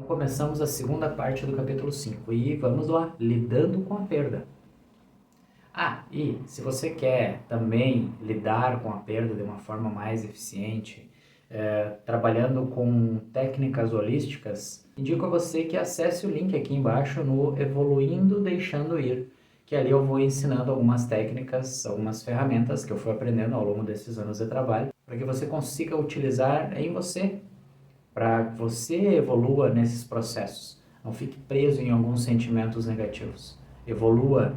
Então começamos a segunda parte do capítulo 5 e vamos lá, lidando com a perda. E se você quer também lidar com a perda de uma forma mais eficiente, trabalhando com técnicas holísticas, indico a você que acesse o link aqui embaixo no Evoluindo Deixando Ir, que ali eu vou ensinando algumas técnicas, algumas ferramentas que eu fui aprendendo ao longo desses anos de trabalho, para que você consiga utilizar em você, para que você evolua nesses processos. Não fique preso em alguns sentimentos negativos. Evolua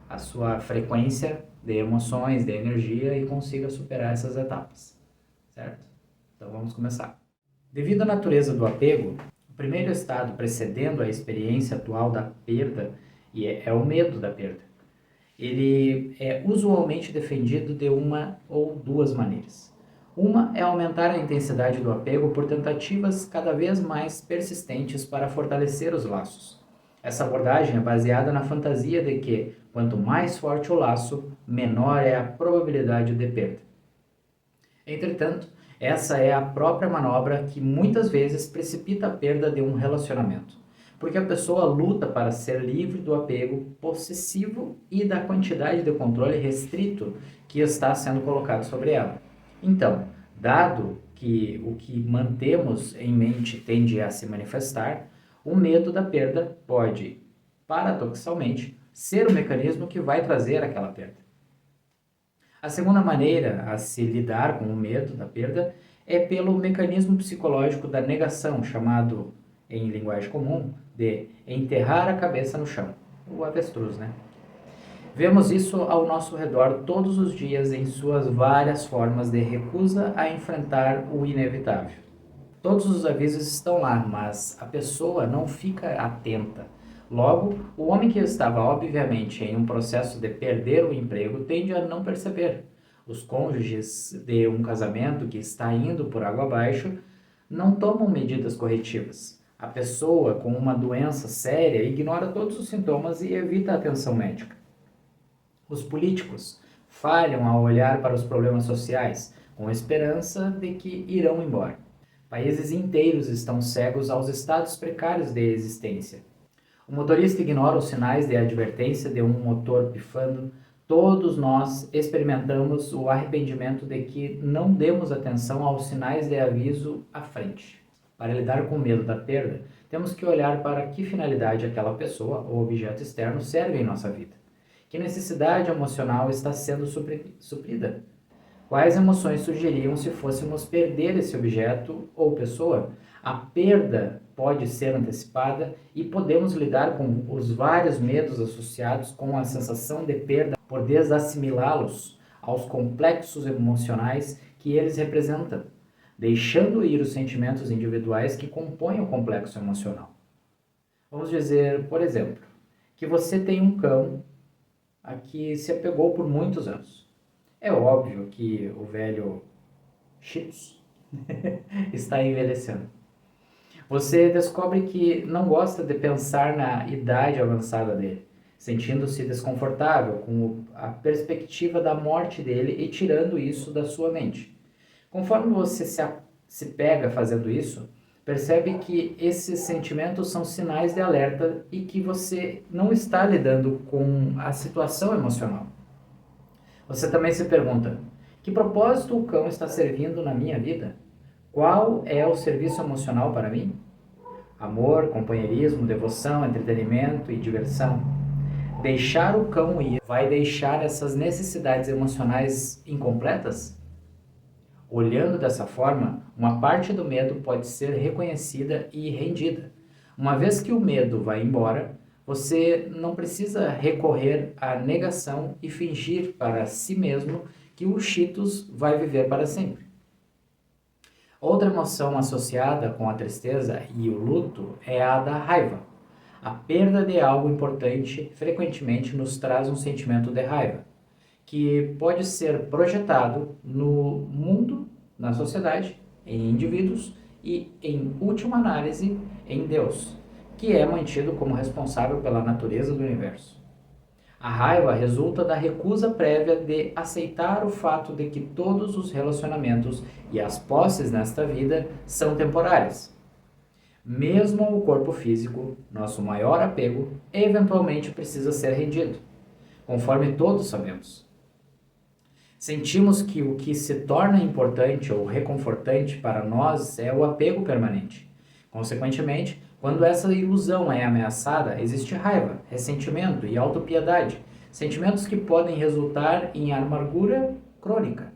a sua frequência de emoções, de energia e consiga superar essas etapas, certo? Então vamos começar. Devido à natureza do apego, o primeiro estado precedendo a experiência atual da perda é o medo da perda. Ele é usualmente defendido de uma ou duas maneiras. Uma é aumentar a intensidade do apego por tentativas cada vez mais persistentes para fortalecer os laços. Essa abordagem é baseada na fantasia de que, quanto mais forte o laço, menor é a probabilidade de perda. Entretanto, essa é a própria manobra que muitas vezes precipita a perda de um relacionamento, porque a pessoa luta para ser livre do apego possessivo e da quantidade de controle restrito que está sendo colocado sobre ela. Então, dado que o que mantemos em mente tende a se manifestar, o medo da perda pode, paradoxalmente, ser o mecanismo que vai trazer aquela perda. A segunda maneira a se lidar com o medo da perda é pelo mecanismo psicológico da negação, chamado, em linguagem comum, de enterrar a cabeça no chão, o avestruz, né? Vemos isso ao nosso redor todos os dias em suas várias formas de recusa a enfrentar o inevitável. Todos os avisos estão lá, mas a pessoa não fica atenta. Logo, o homem que estava obviamente em um processo de perder o emprego tende a não perceber. Os cônjuges de um casamento que está indo por água abaixo não tomam medidas corretivas. A pessoa com uma doença séria ignora todos os sintomas e evita a atenção médica. Os políticos falham ao olhar para os problemas sociais, com a esperança de que irão embora. Países inteiros estão cegos aos estados precários de existência. O motorista ignora os sinais de advertência de um motor pifando. Todos nós experimentamos o arrependimento de que não demos atenção aos sinais de aviso à frente. Para lidar com o medo da perda, temos que olhar para que finalidade aquela pessoa ou objeto externo serve em nossa vida. Que necessidade emocional está sendo suprida? Quais emoções surgiriam se fôssemos perder esse objeto ou pessoa? A perda pode ser antecipada e podemos lidar com os vários medos associados com a sensação de perda por desassimilá-los aos complexos emocionais que eles representam, deixando ir os sentimentos individuais que compõem o complexo emocional. Vamos dizer, por exemplo, que você tem um cão a que se apegou por muitos anos. É óbvio que o velho Cheetos está envelhecendo. Você descobre que não gosta de pensar na idade avançada dele, sentindo-se desconfortável com a perspectiva da morte dele e tirando isso da sua mente. Conforme você se pega fazendo isso, percebe que esses sentimentos são sinais de alerta e que você não está lidando com a situação emocional. Você também se pergunta: que propósito o cão está servindo na minha vida? Qual é o serviço emocional para mim? Amor, companheirismo, devoção, entretenimento e diversão. Deixar o cão ir vai deixar essas necessidades emocionais incompletas? Olhando dessa forma, uma parte do medo pode ser reconhecida e rendida. Uma vez que o medo vai embora, você não precisa recorrer à negação e fingir para si mesmo que o Cheetos vai viver para sempre. Outra emoção associada com a tristeza e o luto é a da raiva. A perda de algo importante frequentemente nos traz um sentimento de raiva, que pode ser projetado no mundo, na sociedade, em indivíduos e, em última análise, em Deus, que é mantido como responsável pela natureza do universo. A raiva resulta da recusa prévia de aceitar o fato de que todos os relacionamentos e as posses nesta vida são temporárias. Mesmo o corpo físico, nosso maior apego, eventualmente precisa ser rendido, conforme todos sabemos. Sentimos que o que se torna importante ou reconfortante para nós é o apego permanente. Consequentemente, quando essa ilusão é ameaçada, existe raiva, ressentimento e autopiedade, sentimentos que podem resultar em amargura crônica.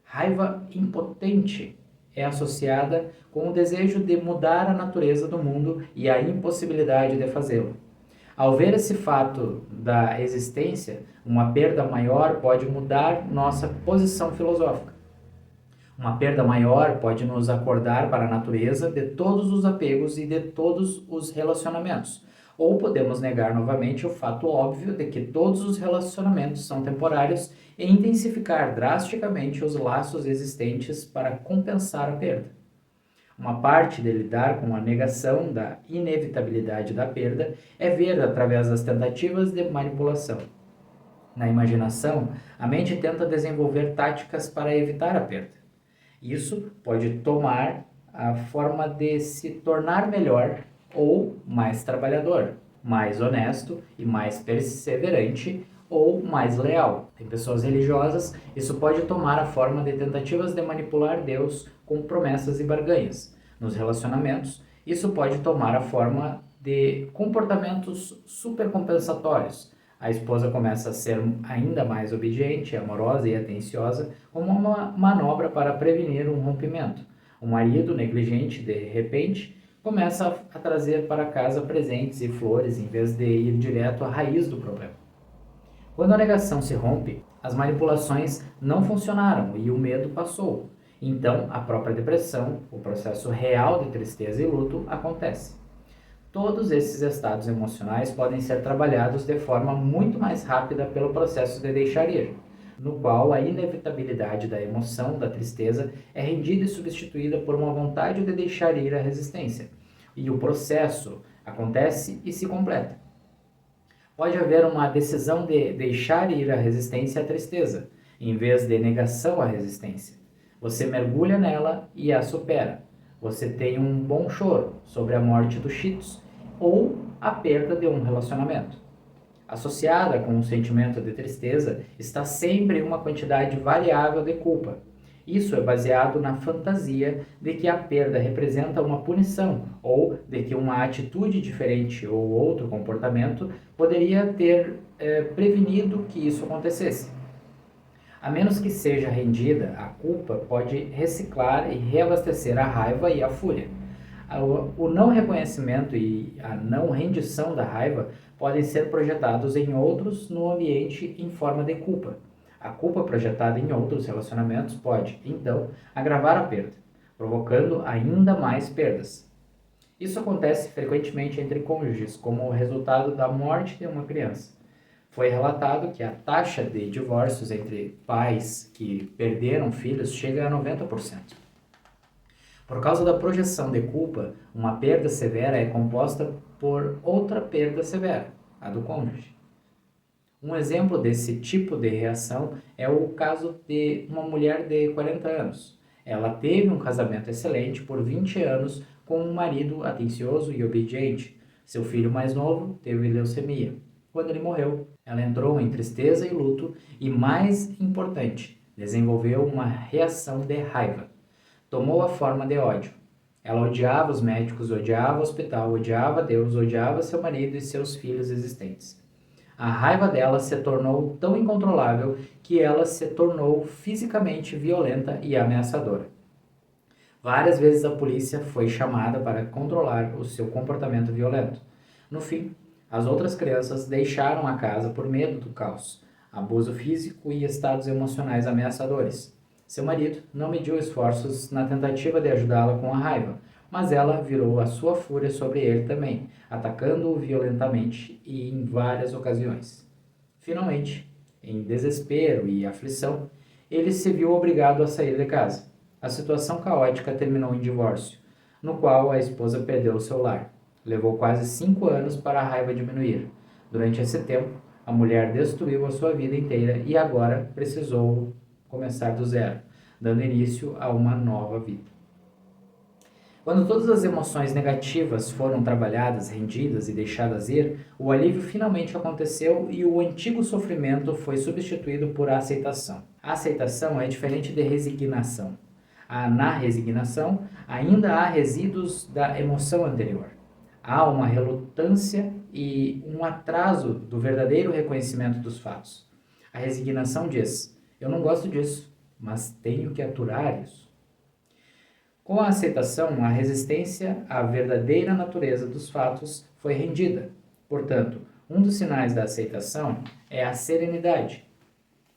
Raiva impotente é associada com o desejo de mudar a natureza do mundo e a impossibilidade de fazê-lo. Ao ver esse fato da existência, uma perda maior pode mudar nossa posição filosófica. Uma perda maior pode nos acordar para a natureza de todos os apegos e de todos os relacionamentos. Ou podemos negar novamente o fato óbvio de que todos os relacionamentos são temporários e intensificar drasticamente os laços existentes para compensar a perda. Uma parte de lidar com a negação da inevitabilidade da perda é ver através das tentativas de manipulação. Na imaginação, a mente tenta desenvolver táticas para evitar a perda. Isso pode tomar a forma de se tornar melhor ou mais trabalhador, mais honesto e mais perseverante ou mais leal. Em pessoas religiosas, isso pode tomar a forma de tentativas de manipular Deus com promessas e barganhas. Nos relacionamentos, isso pode tomar a forma de comportamentos supercompensatórios. A esposa começa a ser ainda mais obediente, amorosa e atenciosa, como uma manobra para prevenir um rompimento. O marido, negligente, de repente, começa a trazer para casa presentes e flores em vez de ir direto à raiz do problema. Quando a negação se rompe, as manipulações não funcionaram e o medo passou. Então, a própria depressão, o processo real de tristeza e luto, acontece. Todos esses estados emocionais podem ser trabalhados de forma muito mais rápida pelo processo de deixar ir, no qual a inevitabilidade da emoção, da tristeza, é rendida e substituída por uma vontade de deixar ir a resistência. E o processo acontece e se completa. Pode haver uma decisão de deixar ir a resistência à tristeza, em vez de negação à resistência. Você mergulha nela e a supera. Você tem um bom choro sobre a morte dos Cheetos ou a perda de um relacionamento. Associada com um sentimento de tristeza está sempre uma quantidade variável de culpa. Isso é baseado na fantasia de que a perda representa uma punição ou de que uma atitude diferente ou outro comportamento poderia ter prevenido que isso acontecesse. A menos que seja rendida, a culpa pode reciclar e reabastecer a raiva e a fúria. O não reconhecimento e a não rendição da raiva podem ser projetados em outros no ambiente em forma de culpa. A culpa projetada em outros relacionamentos pode, então, agravar a perda, provocando ainda mais perdas. Isso acontece frequentemente entre cônjuges como resultado da morte de uma criança. Foi relatado que a taxa de divórcios entre pais que perderam filhos chega a 90%. Por causa da projeção de culpa, uma perda severa é composta por outra perda severa, a do cônjuge. Um exemplo desse tipo de reação é o caso de uma mulher de 40 anos. Ela teve um casamento excelente por 20 anos com um marido atencioso e obediente. Seu filho mais novo teve leucemia. Quando ele morreu, ela entrou em tristeza e luto e, mais importante, desenvolveu uma reação de raiva. Tomou a forma de ódio. Ela odiava os médicos, odiava o hospital, odiava Deus, odiava seu marido e seus filhos existentes. A raiva dela se tornou tão incontrolável que ela se tornou fisicamente violenta e ameaçadora. Várias vezes a polícia foi chamada para controlar o seu comportamento violento. No fim, as outras crianças deixaram a casa por medo do caos, abuso físico e estados emocionais ameaçadores. Seu marido não mediu esforços na tentativa de ajudá-la com a raiva, mas ela virou a sua fúria sobre ele também, atacando-o violentamente e em várias ocasiões. Finalmente, em desespero e aflição, ele se viu obrigado a sair de casa. A situação caótica terminou em divórcio, no qual a esposa perdeu seu lar. Levou quase 5 anos para a raiva diminuir. Durante esse tempo, a mulher destruiu a sua vida inteira e agora precisou começar do zero, dando início a uma nova vida. Quando todas as emoções negativas foram trabalhadas, rendidas e deixadas ir, o alívio finalmente aconteceu e o antigo sofrimento foi substituído por aceitação. A aceitação é diferente de resignação. Na resignação, ainda há resíduos da emoção anterior. Há uma relutância e um atraso do verdadeiro reconhecimento dos fatos. A resignação diz: eu não gosto disso, mas tenho que aturar isso. Com a aceitação, a resistência à verdadeira natureza dos fatos foi rendida. Portanto, um dos sinais da aceitação é a serenidade.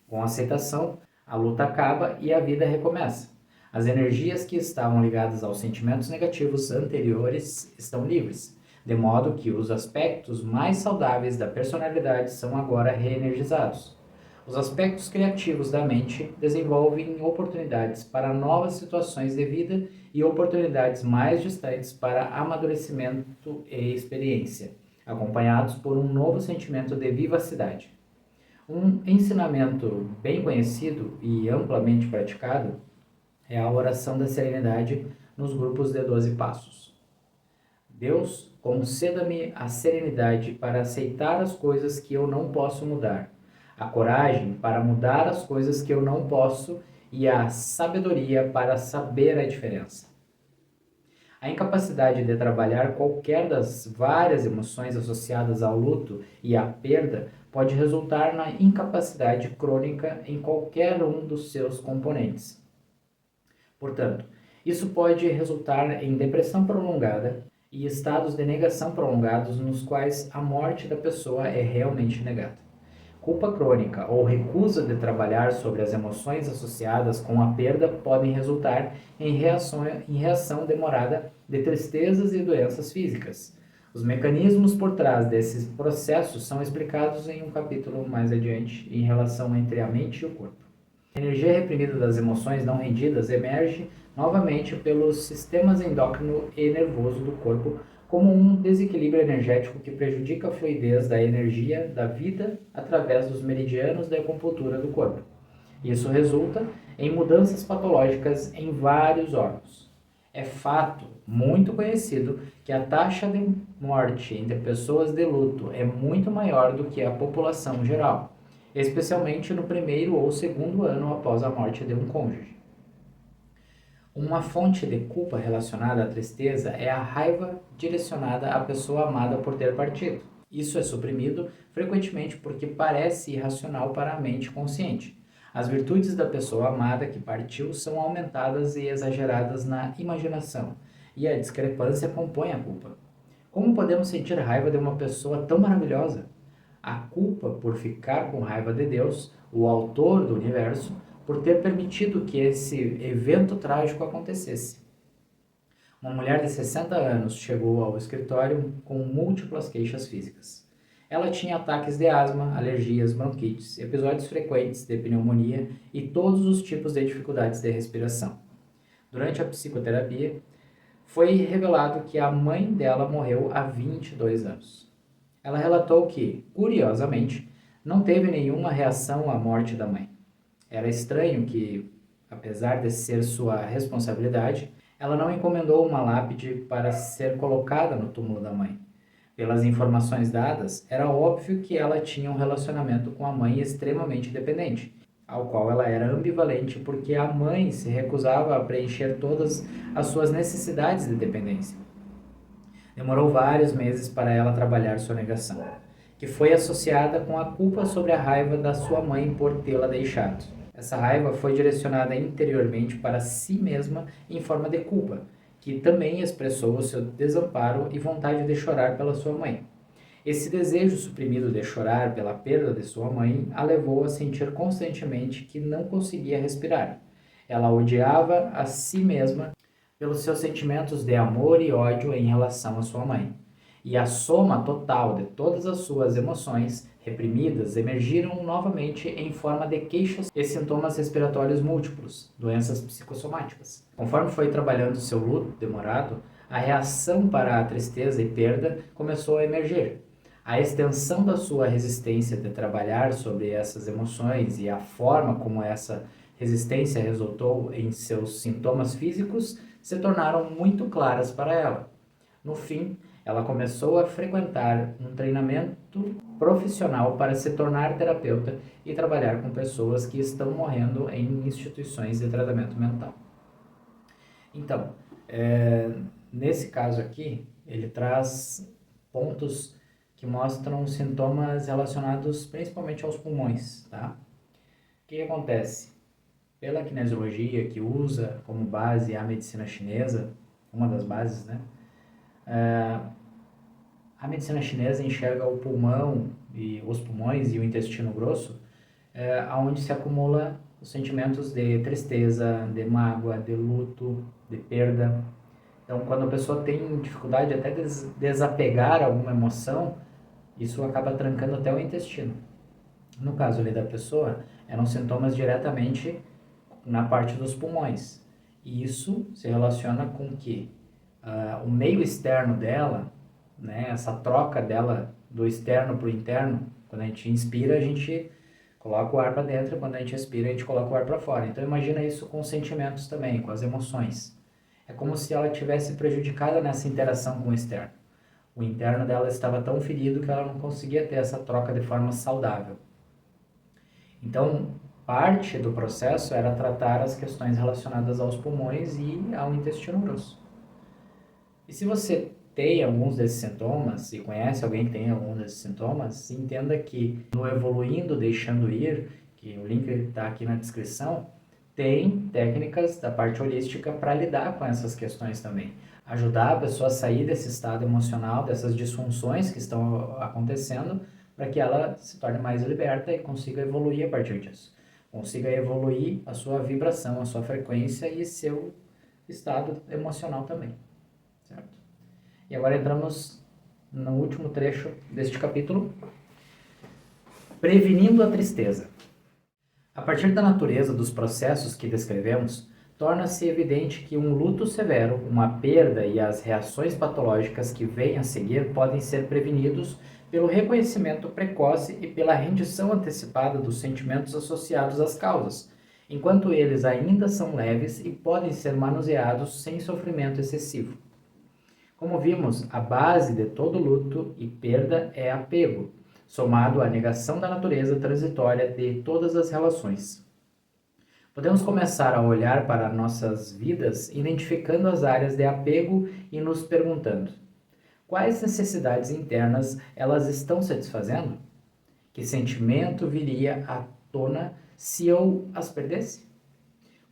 Com a aceitação, a luta acaba e a vida recomeça. As energias que estavam ligadas aos sentimentos negativos anteriores estão livres, de modo que os aspectos mais saudáveis da personalidade são agora reenergizados. Os aspectos criativos da mente desenvolvem oportunidades para novas situações de vida e oportunidades mais distantes para amadurecimento e experiência, acompanhados por um novo sentimento de vivacidade. Um ensinamento bem conhecido e amplamente praticado é a oração da serenidade nos grupos de 12 passos. Deus, conceda-me a serenidade para aceitar as coisas que eu não posso mudar, a coragem para mudar as coisas que eu não posso e a sabedoria para saber a diferença. A incapacidade de trabalhar qualquer das várias emoções associadas ao luto e à perda pode resultar na incapacidade crônica em qualquer um dos seus componentes. Portanto, isso pode resultar em depressão prolongada e estados de negação prolongados nos quais a morte da pessoa é realmente negada. Culpa crônica ou recusa de trabalhar sobre as emoções associadas com a perda podem resultar em reação demorada de tristezas e doenças físicas. Os mecanismos por trás desses processos são explicados em um capítulo mais adiante em relação entre a mente e o corpo. A energia reprimida das emoções não rendidas emerge novamente pelos sistemas endócrino e nervoso do corpo como um desequilíbrio energético que prejudica a fluidez da energia da vida através dos meridianos da acupuntura do corpo. Isso resulta em mudanças patológicas em vários órgãos. É fato muito conhecido que a taxa de morte entre pessoas de luto é muito maior do que a população geral, especialmente no primeiro ou segundo ano após a morte de um cônjuge. Uma fonte de culpa relacionada à tristeza é a raiva direcionada à pessoa amada por ter partido. Isso é suprimido frequentemente porque parece irracional para a mente consciente. As virtudes da pessoa amada que partiu são aumentadas e exageradas na imaginação, e a discrepância compõe a culpa. Como podemos sentir raiva de uma pessoa tão maravilhosa? A culpa por ficar com raiva de Deus, o autor do universo, por ter permitido que esse evento trágico acontecesse. Uma mulher de 60 anos chegou ao escritório com múltiplas queixas físicas. Ela tinha ataques de asma, alergias, bronquites, episódios frequentes de pneumonia e todos os tipos de dificuldades de respiração. Durante a psicoterapia, foi revelado que a mãe dela morreu há 22 anos. Ela relatou que, curiosamente, não teve nenhuma reação à morte da mãe. Era estranho que, apesar de ser sua responsabilidade, ela não encomendou uma lápide para ser colocada no túmulo da mãe. Pelas informações dadas, era óbvio que ela tinha um relacionamento com a mãe extremamente dependente, ao qual ela era ambivalente porque a mãe se recusava a preencher todas as suas necessidades de dependência. Demorou vários meses para ela trabalhar sua negação, que foi associada com a culpa sobre a raiva da sua mãe por tê-la deixado. Essa raiva foi direcionada interiormente para si mesma em forma de culpa, que também expressou o seu desamparo e vontade de chorar pela sua mãe. Esse desejo suprimido de chorar pela perda de sua mãe a levou a sentir constantemente que não conseguia respirar. Ela odiava a si mesma pelos seus sentimentos de amor e ódio em relação à sua mãe. E a soma total de todas as suas emoções reprimidas emergiram novamente em forma de queixas e sintomas respiratórios múltiplos, doenças psicossomáticas. Conforme foi trabalhando seu luto demorado, a reação para a tristeza e perda começou a emergir. A extensão da sua resistência de trabalhar sobre essas emoções e a forma como essa resistência resultou em seus sintomas físicos se tornaram muito claras para ela. No fim, ela começou a frequentar um treinamento profissional para se tornar terapeuta e trabalhar com pessoas que estão morrendo em instituições de tratamento mental. Então, nesse caso aqui, ele traz pontos que mostram sintomas relacionados principalmente aos pulmões, tá? O que acontece? Pela kinesiologia, que usa como base a medicina chinesa, uma das bases, né? A medicina chinesa enxerga o pulmão e os pulmões e o intestino grosso, onde se acumula os sentimentos de tristeza, de mágoa, de luto, de perda. Então, quando a pessoa tem dificuldade até de desapegar alguma emoção, isso acaba trancando até o intestino. No caso ali da pessoa, eram sintomas diretamente na parte dos pulmões. E isso se relaciona com que o meio externo dela, né, essa troca dela do externo para o interno, quando a gente inspira, a gente coloca o ar para dentro, e quando a gente expira, a gente coloca o ar para fora. Então imagina isso com os sentimentos também, com as emoções. É como se ela tivesse prejudicada nessa interação com o externo. O interno dela estava tão ferido que ela não conseguia ter essa troca de forma saudável. Então, parte do processo era tratar as questões relacionadas aos pulmões e ao intestino grosso. E se você tem alguns desses sintomas, e conhece alguém que tem alguns desses sintomas, entenda que no Evoluindo Deixando Ir, que o link está aqui na descrição, tem técnicas da parte holística para lidar com essas questões também. Ajudar a pessoa a sair desse estado emocional, dessas disfunções que estão acontecendo, para que ela se torne mais liberta e consiga evoluir a partir disso. Consiga evoluir a sua vibração, a sua frequência e seu estado emocional também. Certo? E agora entramos no último trecho deste capítulo, prevenindo a tristeza. A partir da natureza dos processos que descrevemos, torna-se evidente que um luto severo, uma perda e as reações patológicas que vêm a seguir podem ser prevenidos pelo reconhecimento precoce e pela rendição antecipada dos sentimentos associados às causas, enquanto eles ainda são leves e podem ser manuseados sem sofrimento excessivo. Como vimos, a base de todo luto e perda é apego, somado à negação da natureza transitória de todas as relações. Podemos começar a olhar para nossas vidas identificando as áreas de apego e nos perguntando: quais necessidades internas elas estão satisfazendo? Que sentimento viria à tona se eu as perdesse?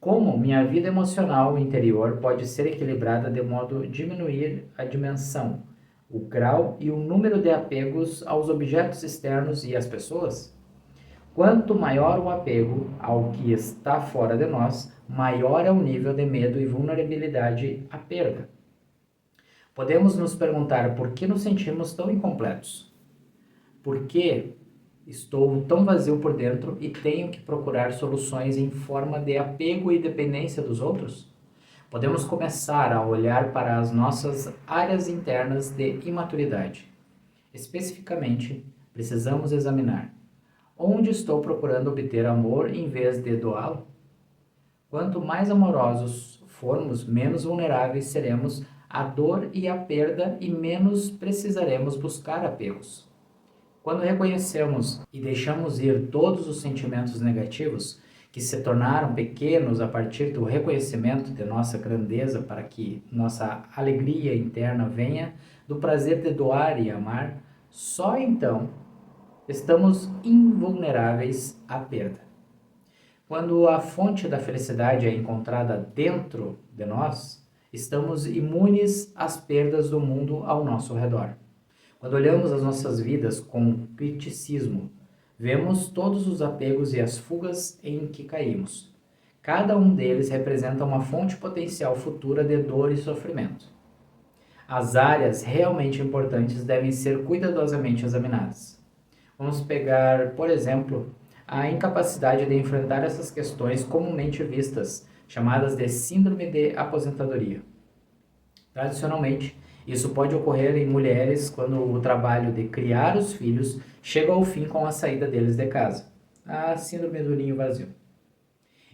Como minha vida emocional interior pode ser equilibrada de modo a diminuir a dimensão, o grau e o número de apegos aos objetos externos e às pessoas? Quanto maior o apego ao que está fora de nós, maior é o nível de medo e vulnerabilidade à perda. Podemos nos perguntar por que nos sentimos tão incompletos? Por que estou tão vazio por dentro e tenho que procurar soluções em forma de apego e dependência dos outros? Podemos começar a olhar para as nossas áreas internas de imaturidade. Especificamente, precisamos examinar: onde estou procurando obter amor em vez de doá-lo? Quanto mais amorosos formos, menos vulneráveis seremos à dor e à perda e menos precisaremos buscar apegos. Quando reconhecemos e deixamos ir todos os sentimentos negativos, que se tornaram pequenos a partir do reconhecimento de nossa grandeza para que nossa alegria interna venha do prazer de doar e amar, só então estamos invulneráveis à perda. Quando a fonte da felicidade é encontrada dentro de nós, estamos imunes às perdas do mundo ao nosso redor. Quando olhamos as nossas vidas com criticismo, vemos todos os apegos e as fugas em que caímos. Cada um deles representa uma fonte potencial futura de dor e sofrimento. As áreas realmente importantes devem ser cuidadosamente examinadas. Vamos pegar, por exemplo, a incapacidade de enfrentar essas questões comumente vistas, chamadas de síndrome de aposentadoria. Tradicionalmente, isso pode ocorrer em mulheres quando o trabalho de criar os filhos chega ao fim com a saída deles de casa, a síndrome do ninho vazio.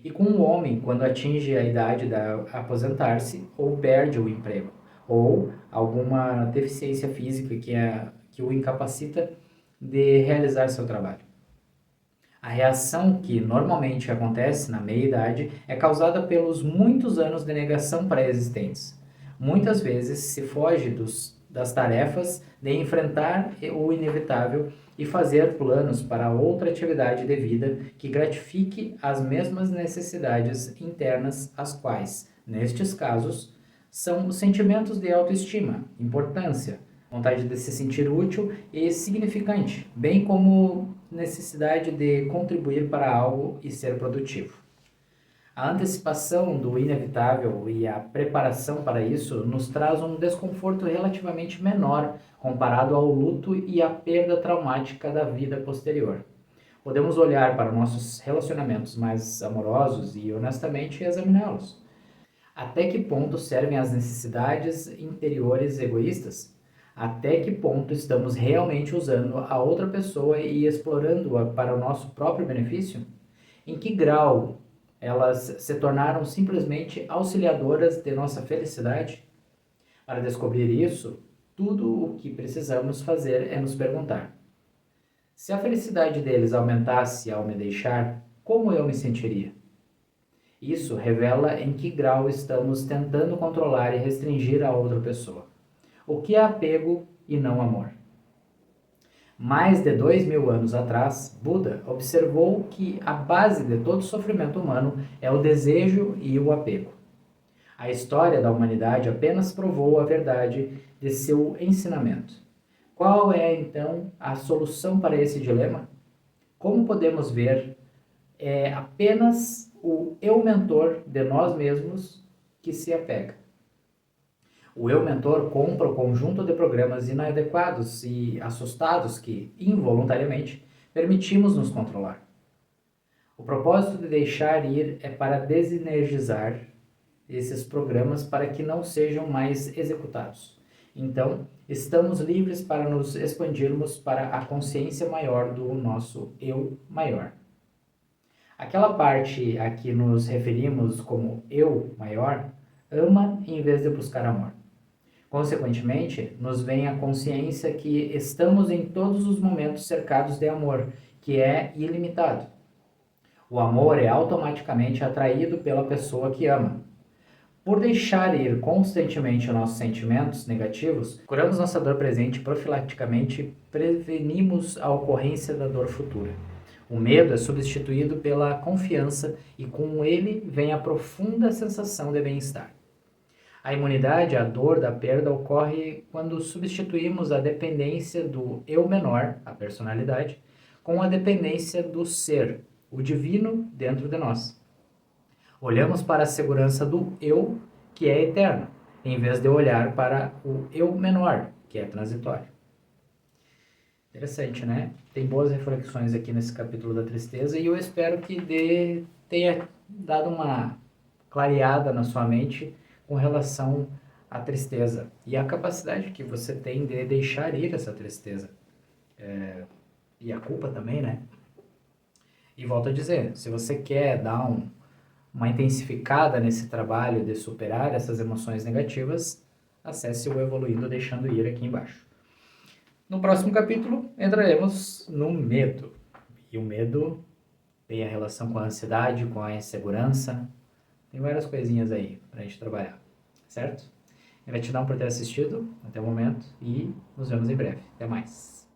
e com o homem quando atinge a idade de aposentar-se ou perde o emprego, ou alguma deficiência física que o incapacita de realizar seu trabalho. A reação que normalmente acontece na meia-idade é causada pelos muitos anos de negação pré-existentes. Muitas vezes se foge das tarefas de enfrentar o inevitável e fazer planos para outra atividade de vida que gratifique as mesmas necessidades internas, as quais, nestes casos, são os sentimentos de autoestima, importância, vontade de se sentir útil e significante, bem como necessidade de contribuir para algo e ser produtivo. A antecipação do inevitável e a preparação para isso nos traz um desconforto relativamente menor comparado ao luto e à perda traumática da vida posterior. Podemos olhar para nossos relacionamentos mais amorosos e honestamente examiná-los. Até que ponto servem as necessidades interiores egoístas? Até que ponto estamos realmente usando a outra pessoa e explorando-a para o nosso próprio benefício? Em que grau elas se tornaram simplesmente auxiliadoras de nossa felicidade? Para descobrir isso, tudo o que precisamos fazer é nos perguntar: se a felicidade deles aumentasse ao me deixar, como eu me sentiria? Isso revela em que grau estamos tentando controlar e restringir a outra pessoa. O que é apego e não amor? Mais de 2000 anos atrás, Buda observou que a base de todo sofrimento humano é o desejo e o apego. A história da humanidade apenas provou a verdade de seu ensinamento. Qual é, então, a solução para esse dilema? Como podemos ver, é apenas o eu mentor de nós mesmos que se apega. O eu mentor compra o conjunto de programas inadequados e assustados que, involuntariamente, permitimos nos controlar. O propósito de deixar ir é para desenergizar esses programas para que não sejam mais executados. Então, estamos livres para nos expandirmos para a consciência maior do nosso eu maior. Aquela parte a que nos referimos como eu maior ama em vez de buscar amor. Consequentemente, nos vem a consciência que estamos em todos os momentos cercados de amor, que é ilimitado. O amor é automaticamente atraído pela pessoa que ama. Por deixar ir constantemente nossos sentimentos negativos, curamos nossa dor presente e profilaticamente prevenimos a ocorrência da dor futura. O medo é substituído pela confiança e com ele vem a profunda sensação de bem-estar. A imunidade à dor da perda ocorre quando substituímos a dependência do eu menor, a personalidade, com a dependência do ser, o divino dentro de nós. Olhamos para a segurança do eu, que é eterno, em vez de olhar para o eu menor, que é transitório. Interessante, né? Tem boas reflexões aqui nesse capítulo da tristeza e eu espero que tenha dado uma clareada na sua mente com relação à tristeza e a capacidade que você tem de deixar ir essa tristeza. E a culpa também, né? E volto a dizer, se você quer dar uma intensificada nesse trabalho de superar essas emoções negativas, acesse o Evoluindo Deixando Ir aqui embaixo. No próximo capítulo, entraremos no medo. E o medo tem a relação com a ansiedade, com a insegurança. Tem várias coisinhas aí pra gente trabalhar, certo? Gratidão por ter assistido até o momento e nos vemos em breve. Até mais!